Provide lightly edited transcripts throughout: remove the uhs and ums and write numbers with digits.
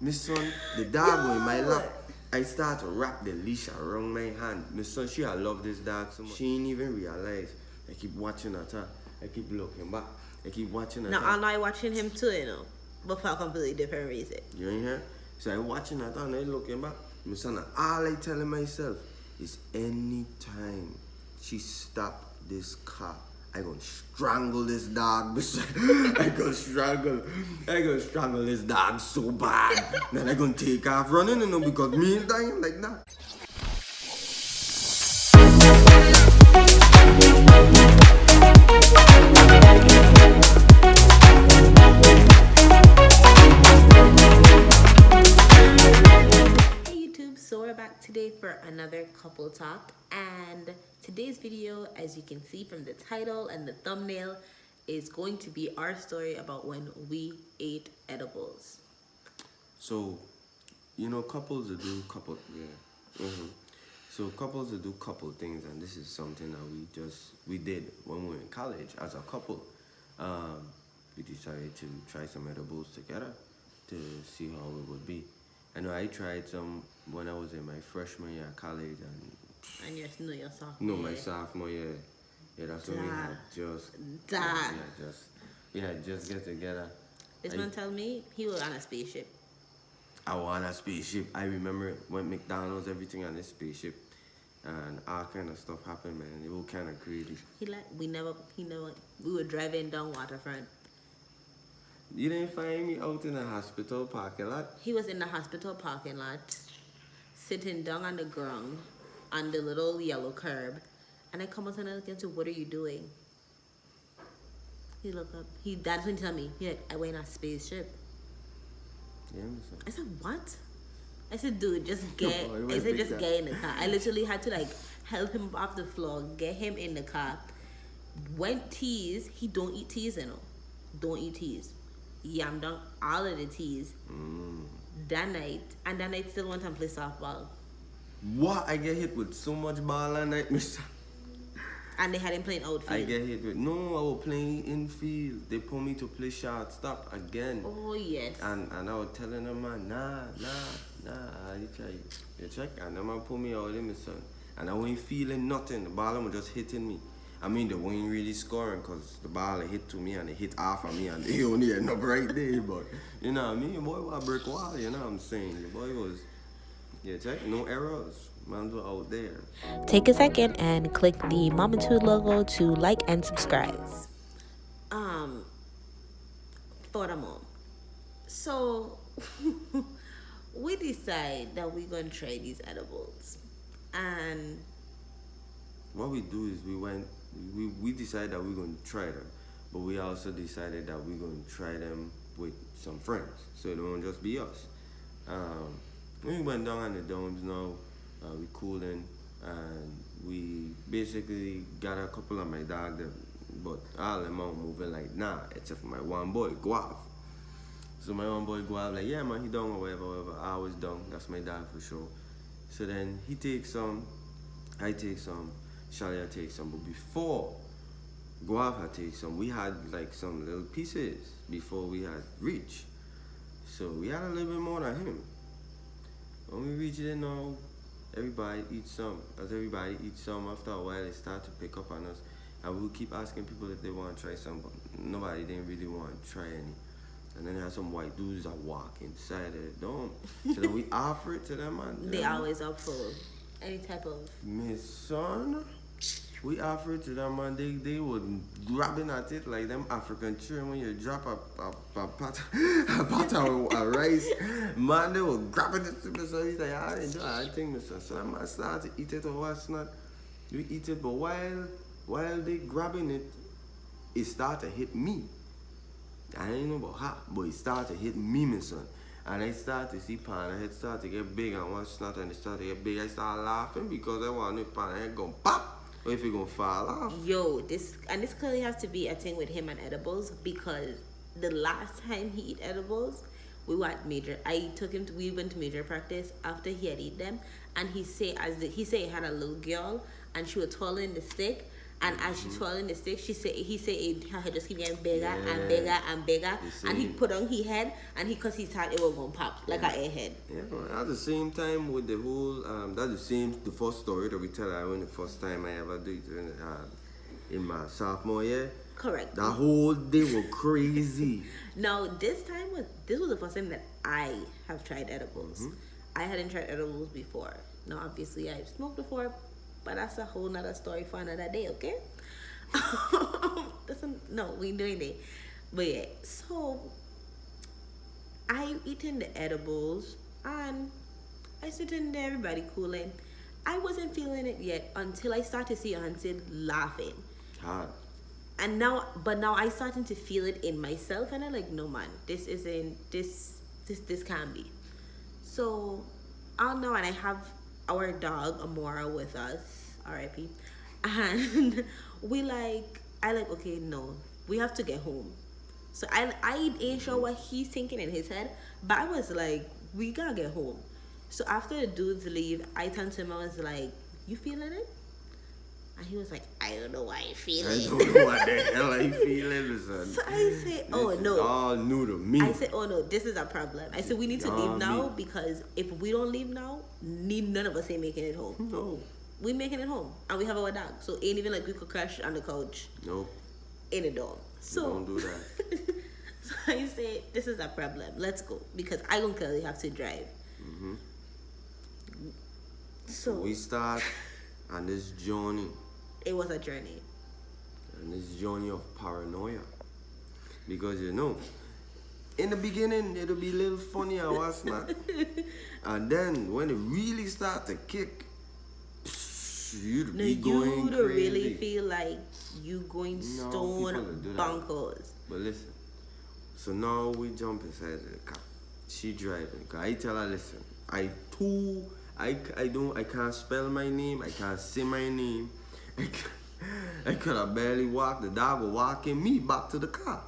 My son, the dog was in my lap. I start to wrap the leash around my hand. My son, she I love this dog so much. She ain't even realize. I keep watching at her. I keep looking back. I keep watching at her. Now, I'm not watching him too, you know. But for a completely different reason. You ain't here? So I watching at her and I looking back. My son, all I telling myself is anytime she stop this car, I gonna strangle this dog. I gonna strangle this dog so bad. Then I gonna take off running, you know, because me ain't dying like that. Hey YouTube, so we're back today for another couple talk, and today's video, as you can see from the title and the thumbnail, is going to be our story about when we ate edibles. So, you know, couples that do couple, So couples that do couple things, and this is something that we did when we were in college as a couple. We decided to try some edibles together to see how it would be. I know I tried some when I was in my freshman year of college, And your sophomore no, my sophomore year. Yeah, that's when we had just get together. This one tell me he was on a spaceship. I was on a spaceship. I remember when McDonald's, everything on this spaceship, and all kind of stuff happened, man. It was kind of crazy. We were driving down Waterfront. You didn't find me out in the hospital parking lot? He was in the hospital parking lot, sitting down on the ground, on the little yellow curb, and I come out and I look into, what are you doing? He looked up. That's when he told me, I went on a spaceship. Yeah, I said, what? I said, dude, just get in the car. I literally had to help him off the floor, get him in the car. Went teas. He don't eat teas, you know. Don't eat teas. Yammed down all of the teas. That night still went and play softball. What? I get hit with so much ball that night, mister. And they had him playing outfield. I get hit with, no, I was playing infield. They put me to play shortstop again. Oh, yes. And I was telling them, man, nah, you check. And them man put me out in my son. And I wasn't feeling nothing. The ball was just hitting me. I mean, they weren't really scoring because the ball hit to me and it hit off of me and they only end up right there. But, you know what I mean? Your boy was a brick wall, you know what I'm saying? Your boy was, check, no errors. Man were out there. Take a second and click the lmaooo logo to like and subscribe. For the mom. So, we decide that we're going to try these edibles. And what we do is we decided that we're going to try them, but we also decided that we're going to try them with some friends, so it won't just be us. We went down on the domes now, we cooled in, and we basically got a couple of my dog there, but all of them out moving like nah, except for my one boy, Guav. So my one boy Guav like, yeah man, he down or whatever, I was down, that's my dog for sure. So then he takes some, I take some, Shalia take some, but before Guav had take some, we had some little pieces before we had reached. So we had a little bit more than him. When we reach it now, everybody eats some. As everybody eats some, after a while they start to pick up on us. And we'll keep asking people if they want to try some, but nobody didn't really want to try any. And then there had some white dudes that walk inside of the dome. So then we offer it to them, man. They always up for any type of... Miss son, we offer it to them, man. They were grabbing at it like them African children when you drop a pot of rice. Man, they were grabbing it to me. So he's like, I didn't do anything, Miss son. So I might start to eat it or what's not. We eat it, but while they grabbing it, it started to hit me. I didn't know about how, but it started to hit me, my son. And I started to see Pan head start to get big and what's not, and it started to get big. I started laughing because I want to know if Pan head gonna pop or if it gonna fall off. Yo, this clearly has to be a thing with him and edibles, because the last time he eat edibles, we went to major practice after he had eaten them, and he say he had a little girl and she was twirling the stick, And as she twirling the stick, he said her head just keep getting bigger and bigger and bigger. And he put on his head, and because he thought it was gonna pop like an airhead. Yeah, at the same time with the whole the first story that we tell I when the first time I ever did it in my sophomore year. Correct. That whole day was crazy. No, this was the first time that I have tried edibles. I hadn't tried edibles before. Now, obviously, I've smoked before, but that's a whole nother story for another day, okay? No, we doing it. But yeah, so I eating the edibles and I sitting there, everybody cooling. I wasn't feeling it yet until I started to see Hansen laughing. Hard. And now I starting to feel it in myself, and I'm like, no man, this can't be. So I'll know, and I have our dog Amora with us, R.I.P. And okay, no, we have to get home. So I ain't sure what he's thinking in his head, but I was like, we gotta get home. So after the dudes leave, I turned to him, I was like, you feeling it? And he was like, I don't know why I feel it. I don't know what the hell I feeling, son. So I said, oh no. It's all new to me. I said, oh no, this is a problem. I said, we need to leave now, because if we don't leave now, none of us ain't making it home. No. We making it home. And we have our dog. So ain't even like we could crash on the couch. Nope. In a dorm. So don't do that. So I said, this is a problem. Let's go. Because I don't clearly have to drive. So we start on this journey. It was a journey. And this journey of paranoia. Because in the beginning it'll be a little funny and what's not. And then when it really start to kick, you'd be going crazy. Really feel like you going stone bonkers. But listen, so now we jump inside the car. She driving. I tell her, listen, I can't spell my name. I can't say my name. I could have barely walked. The dog was walking me back to the car.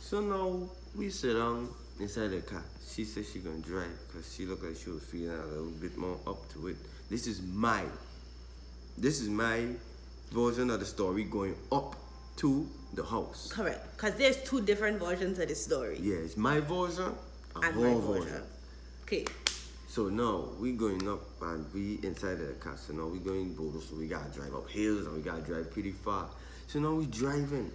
So now we sit down inside the car. She said she gonna drive because she looked like she was feeling a little bit more up to it. This is my version of the story going up to the house. Correct. Because there's two different versions of the story. Yeah, it's my version and my her version. Okay. So now we going up and we inside of the car. So now we going both. So we gotta drive up hills and we gotta drive pretty far. So now we driving.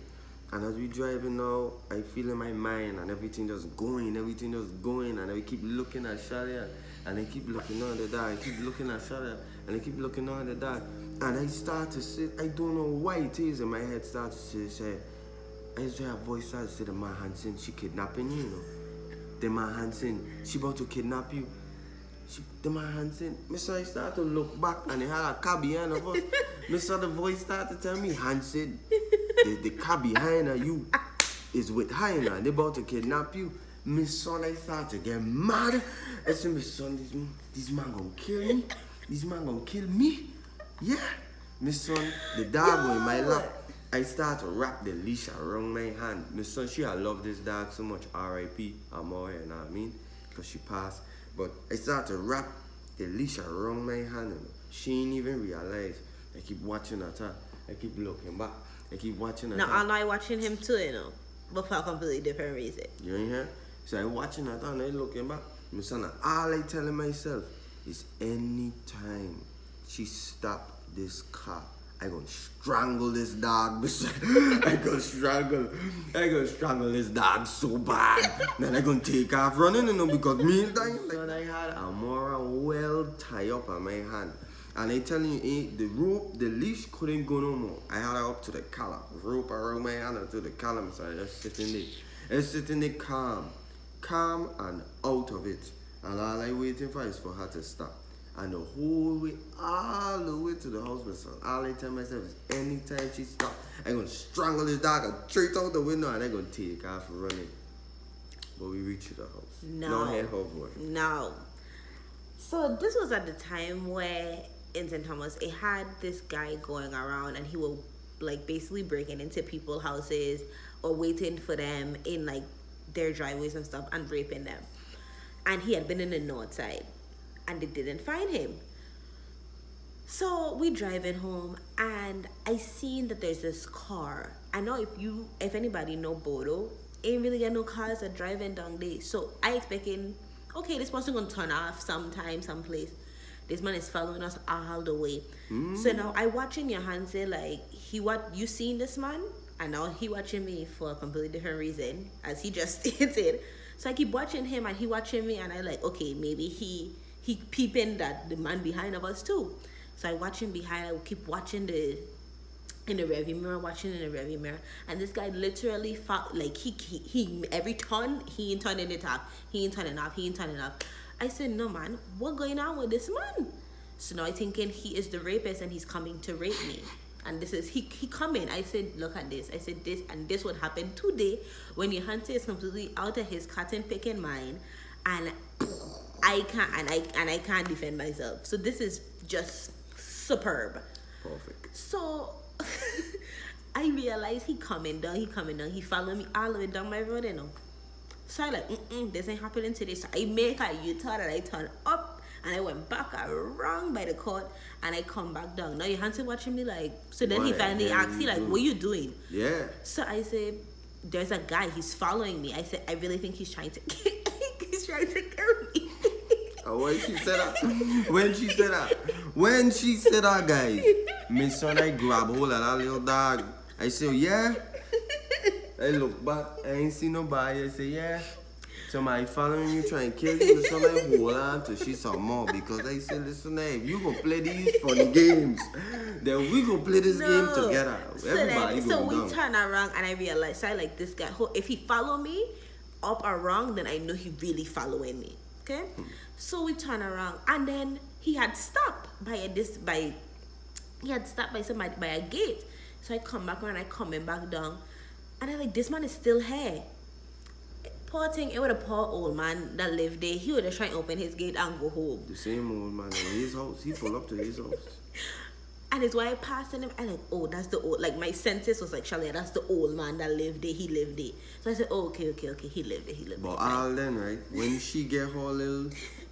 And as we driving now, I feel in my mind and everything just going. And I keep looking at Shalia. And I keep looking on the dog. I keep looking at Shalia. And I keep looking on the dog. And I start to say, I don't know why it is in my head start to say, I just hear a voice start to say, the man Hansen, she kidnapping you, The man Hansen, she about to kidnap you. The man Hansen, I start to look back and they had a car behind of us. The voice start to tell me, Hansen, the car behind her, you is with Hyena. They about to kidnap you. I start to get mad. I said, this man gonna kill me. This man gonna kill me. Yeah. The dog in my lap. I start to wrap the leash around my hand. She I love this dog so much. R.I.P. Amore, you know what I mean? Because she passed. But I start to wrap the leash around my hand. She ain't even realize. I keep watching at her. I keep looking back. I keep watching at her. Now, I'm not watching him too, but for a completely different reason. You ain't here? So I watching at her and I looking back. All I telling myself is anytime she stop this car, I gonna strangle this dog. I gonna strangle this dog so bad. Then I gonna take off running, because me and I had Amora well tied up on my hand. And I telling you, the leash couldn't go no more. I had her up to the collar, rope around my hand to the collar. So I just sitting there calm and out of it. And all I waiting for is for her to stop. And the whole way, all the way to the house, all I tell myself is anytime she stops, I'm going to strangle this dog and straight out the window and I'm going to take off running. But we reach the house. No. So this was at the time where in St. Thomas, it had this guy going around and he would basically breaking into people's houses or waiting for them in their driveways and stuff and raping them. And he had been in the north side. And they didn't find him. So we driving home, and I seen that there's this car. I know if anybody know Bodo, ain't really got no cars that driving down there. So I expecting, okay, this person gonna turn off sometime, someplace. This man is following us all the way. So now I watching your hand say like you seen this man, and now he watching me for a completely different reason, as he just stated. So I keep watching him and he watching me, and I like, okay, maybe he peeping that the man behind of us too. So I watch him behind. I will keep watching in the rearview mirror, watching in the rearview mirror, and this guy literally like he every turn he ain't turning it off, he ain't turning off, he ain't turning off. I said, no man, what going on with this man? So now I thinking he is the rapist and he's coming to rape me. And this is he coming. I said, look at this. I said this and this would happen today when your hunter is completely out of his cotton picking mind, and I can't defend myself. So this is just superb. Perfect. So I realized he coming down, he followed me all the way down my road, you know. So I like, this ain't happening today. So I make a U-turn and I turn up and I went back around by the court and I come back down. Now your hands are watching me like, so then he finally asked me like, what you doing? Yeah. So I said, there's a guy, he's following me. I said, I really think he's trying to kill me. Oh, when she said that, guys, my son, I grab hold of that little dog. I say, yeah. I look back, I ain't see nobody. I say, yeah. Somebody following you, trying to kill you. So I hold on till she saw more. Because I said, listen, if you gonna play these funny games, then we gonna play this game together. Everybody so we down. turn around and I realized, so I like this guy. If he follow me up or wrong, then I know he really following me. Okay? So we turn around and then he had stopped by a gate. So I come back around, I coming back down. And I like, this man is still here. Poor thing, it was a poor old man that lived there. He would have tried to open his gate and go home. The same old man in his house. He pulled up to his house. And it's why I passed him. I like, oh, that's the old, like my senses was like, Charlie, that's the old man that lived there. He lived there. So I said, oh, okay. He lived there. But all then, right, when she get her little,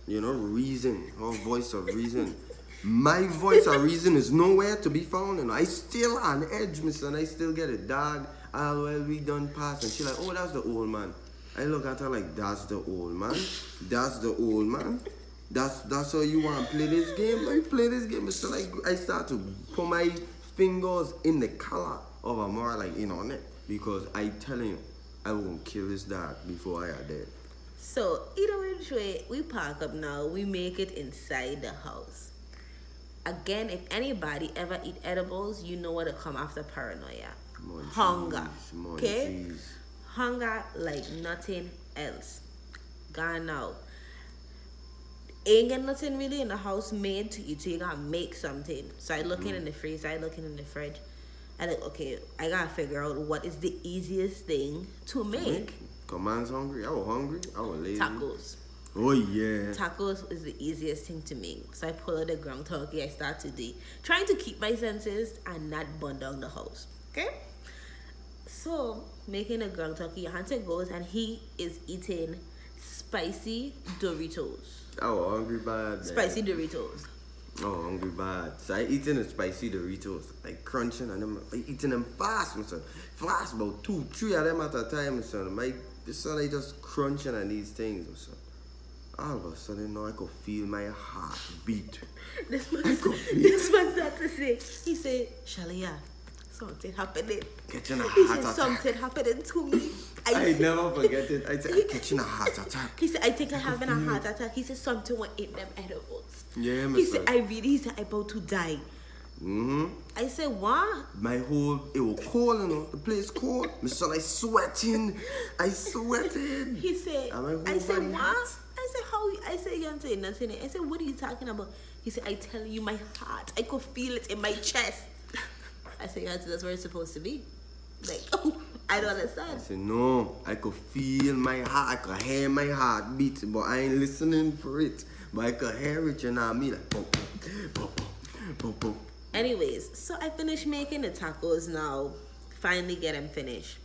reason, her voice of reason, my voice of reason is nowhere to be found. And I still on edge, mister, and I still get a dog. All well, we done pass. And she like, oh, that's the old man. I look at her like, that's the old man. That's the old man. That's how you want to play this game? Like, play this game. So like, I start to put my fingers in the collar of a more like, on it. Because I telling you, I will kill this dog before I are dead. So, either which way, we park up now. We make it inside the house. Again, if anybody ever eat edibles, you know what to come after paranoia. Hunger. Okay? Hunger like nothing else. Gone out. Ain't got nothing really in the house made to eat, so you gotta make something. So I looking in the freezer, I looking in the fridge. I like, okay, I gotta figure out what is the easiest thing to make. Man's hungry. I was hungry. I was lazy. Tacos. Oh yeah. Tacos is the easiest thing to make. So I pull out the ground turkey. I start today trying to keep my senses and not burn down the house. Okay. So making a ground turkey, Hunter goes and he is eating spicy Doritos. Oh, hungry bad. Spicy Doritos. Oh, hungry bad. So I eating the spicy Doritos, like crunching and them, like eating them fast, my son. Fast, about 2-3 of them at a time, my son. My son, I just crunching on these things, my son. All of a sudden, now I could feel my heart beat. This was that to say. He said, Shalia, something happening. Catching a He heart said, attack. something happening to me. I never forget it. I said, I'm catching a heart attack. He said, I think I'm having a heart attack. He said, something went in them edibles. Yeah, my He son. said, he said, I'm about to die. I said, what? It was cold, the place cold. My son, I sweated. He said, I said, what? Hot. I said, how? I said, you don't say nothing. I said, what are you talking about? He said, I tell you, my heart. I could feel it in my chest. I said, yeah, that's where it's supposed to be. Like, oh, I don't understand. I said, no, I could feel my heart. I could hear my heart beat, but I ain't listening for it. But I could hear it, me like, boom, boom, boom, boom. Anyways, so I finished making the tacos now. Finally get him finished.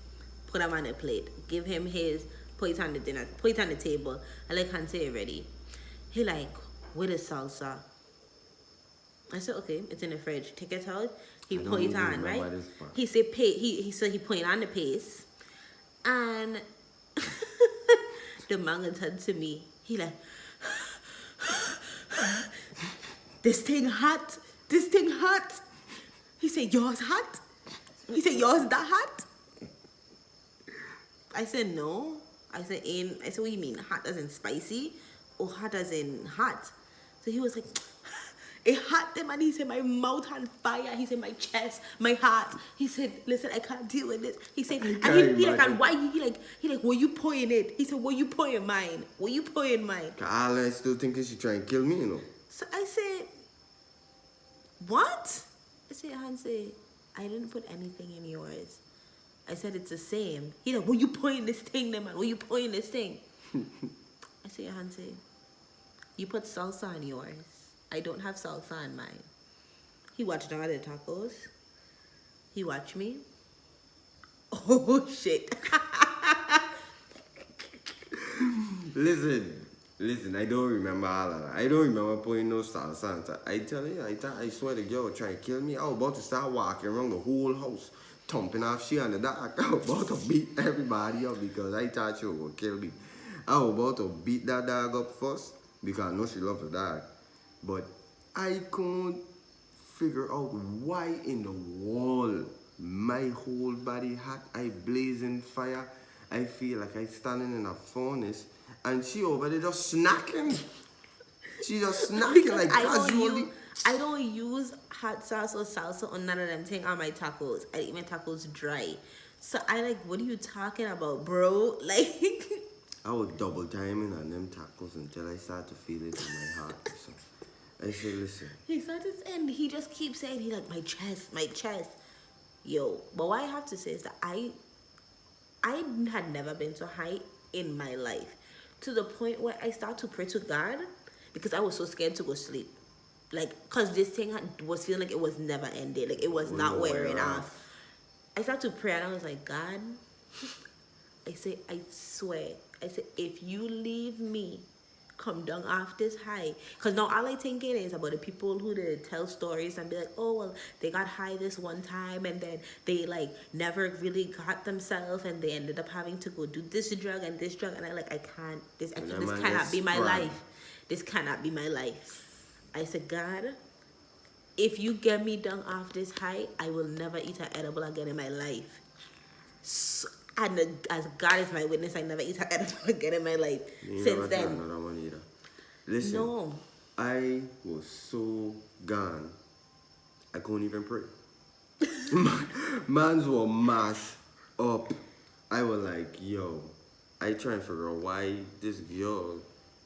Put him on a plate. Give him his, put it on the table. I like, Hance, ready. He like, with a salsa. I said, okay, it's in the fridge. Take it out. He I put don't it even on, right? remember this part. He said, he put it on the paste. And the man turned to me. He like, this thing hot. This thing hot. He said, yours hot? He said, yours that hot? I said, no. I said, what do you mean? Hot as in spicy? Or hot as in hot? So he was like, it hot them, and he said, my mouth on fire. He said, my chest, my heart. He said, listen, I can't deal with this. He said, and he like, and why he like, were you pouring it? He said, were you pouring mine? Were you pouring mine? All I still thinking she trying to kill me, you know. So I said, what? I said, Hansi, I didn't put anything in yours. I said, it's the same. He like, were you pouring this thing, then, man? Were you pouring this thing? I said, Hansi, you put salsa on yours. I don't have salsa on mine. He watched all the tacos. He watched me. Oh, shit. Listen, I don't remember all of that. I don't remember putting no salsa on top. I tell you, I swear the girl was trying to kill me. I was about to start walking around the whole house, thumping off shit on the dark. I was about to beat everybody up because I thought she was going to kill me. I was about to beat that dog up first because I know she loves the dog. But I couldn't figure out why in the world my whole body hot. I blazing fire. I feel like I standing in a furnace. And she over there just snacking. She just snacking like casually. I don't use hot sauce or salsa or none of them things on my tacos. I eat my tacos dry. So I like, what are you talking about, bro? Like, I was double timing on them tacos until I started to feel it in my heart. So I said, listen. He started and he just keeps saying, he like, my chest. Yo, but what I have to say is that I had never been so high in my life. To the point where I start to pray to God because I was so scared to go sleep. Like, because this thing was feeling like it was never ending. Like, it was not wearing off. I started to pray and I was like, God, I say, I swear. I said, if you leave me, come down off this high. Because now all I thinking is about the people who they tell stories and be like, oh, well, they got high this one time and then they like never really got themselves and they ended up having to go do this drug and this drug. And I like, I can't, this cannot be my life. This cannot be my life. I said, God, if you get me down off this high, I will never eat an edible again in my life. So, and as God is my witness, I never eat an edible again in my life. Since then. Another one either. Listen, no. I was so gone, I couldn't even pray. Mans were mashed up. I was like, yo, I try and figure out why this girl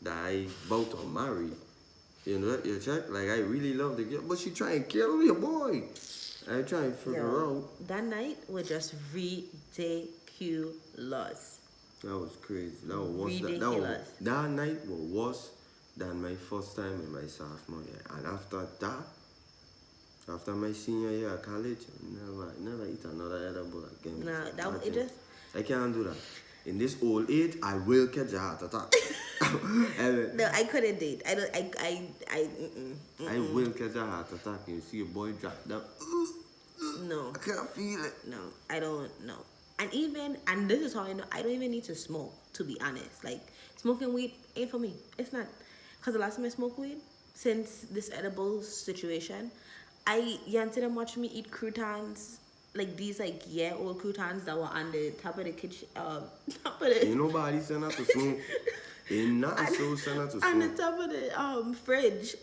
that I about to marry, you know, you check, like I really love the girl, but she trying to kill me, boy. I try and figure out. That night was just ridiculous. That was crazy. That was worse. Ridiculous. That night was worse than my first time in my sophomore year. And after that, after my senior year at college, never eat another edible again. No, I can't do that. In this old age, I will catch a heart attack. No, I couldn't date. I will catch a heart attack. You see a boy drop down. No. I can't feel it. No, I don't know. And this is how I know, I don't even need to smoke, to be honest. Like, smoking weed ain't for me. It's not. Because the last time I smoked weed, since this edible situation, Yancy them watching me eat croutons, like these like old croutons that were on the top of the kitchen, top of the... Ain't nobody send out to smoke. Ain't not so send out to smoke. On the top of the fridge.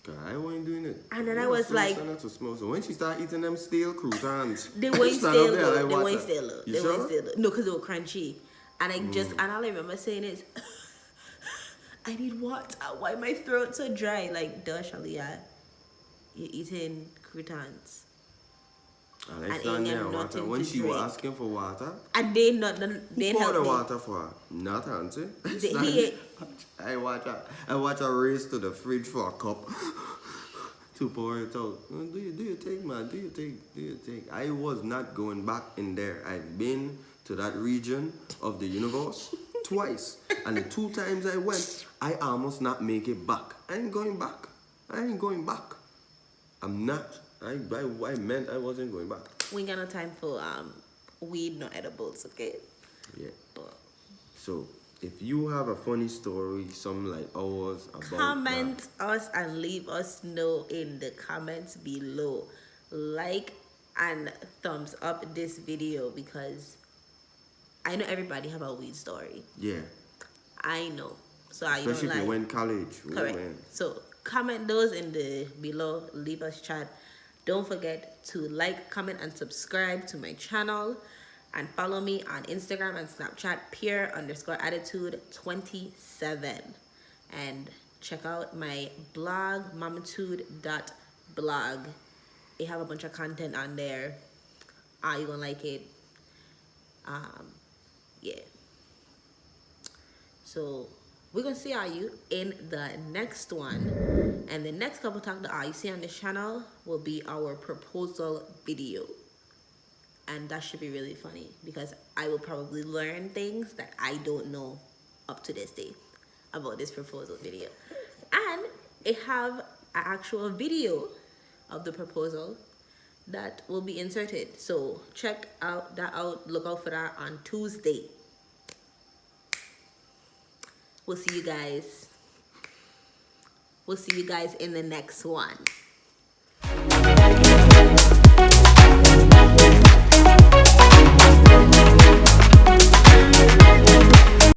God, I wasn't doing it. And then I was like... To smoke. So when she started eating them stale croutons... They weren't stale though. They weren't stale. They weren't stale. No, because they were crunchy. And and all I remember saying is, I need water. Why my throat so dry? Like, duh, Shalia, you're eating croutons. And I stand there water. When she was asking for water, and they helped me. The water for her, not Auntie. I watch her race to the fridge for a cup to pour it out. Do you take, man? Do you take? I was not going back in there. I've been to that region of the universe twice, and the 2 times I went, I almost not make it back. I ain't going back. I'm not. I meant I wasn't going back. We ain't got no time for weed, no edibles, okay? Yeah. But So if you have a funny story, some like ours about comment us and leave us know in the comments below. Like and thumbs up this video because I know everybody have a weed story. yeah. I know. So I don't Especially if like. you went college. Correct. Man. So comment those in the below. Leave us chat. Don't forget to like, comment, and subscribe to my channel, and follow me on Instagram and Snapchat pure_attitude27, and check out my blog mamatude.blog. They have a bunch of content on there. You gonna like it. Yeah. So we're gonna see you in the next one, and the next couple talk that you see on this channel will be our proposal video, and that should be really funny because I will probably learn things that I don't know up to this day about this proposal video, and it have an actual video of the proposal that will be inserted. So check out that out. Look out for that on Tuesday. We'll see you guys. We'll see you guys in the next one.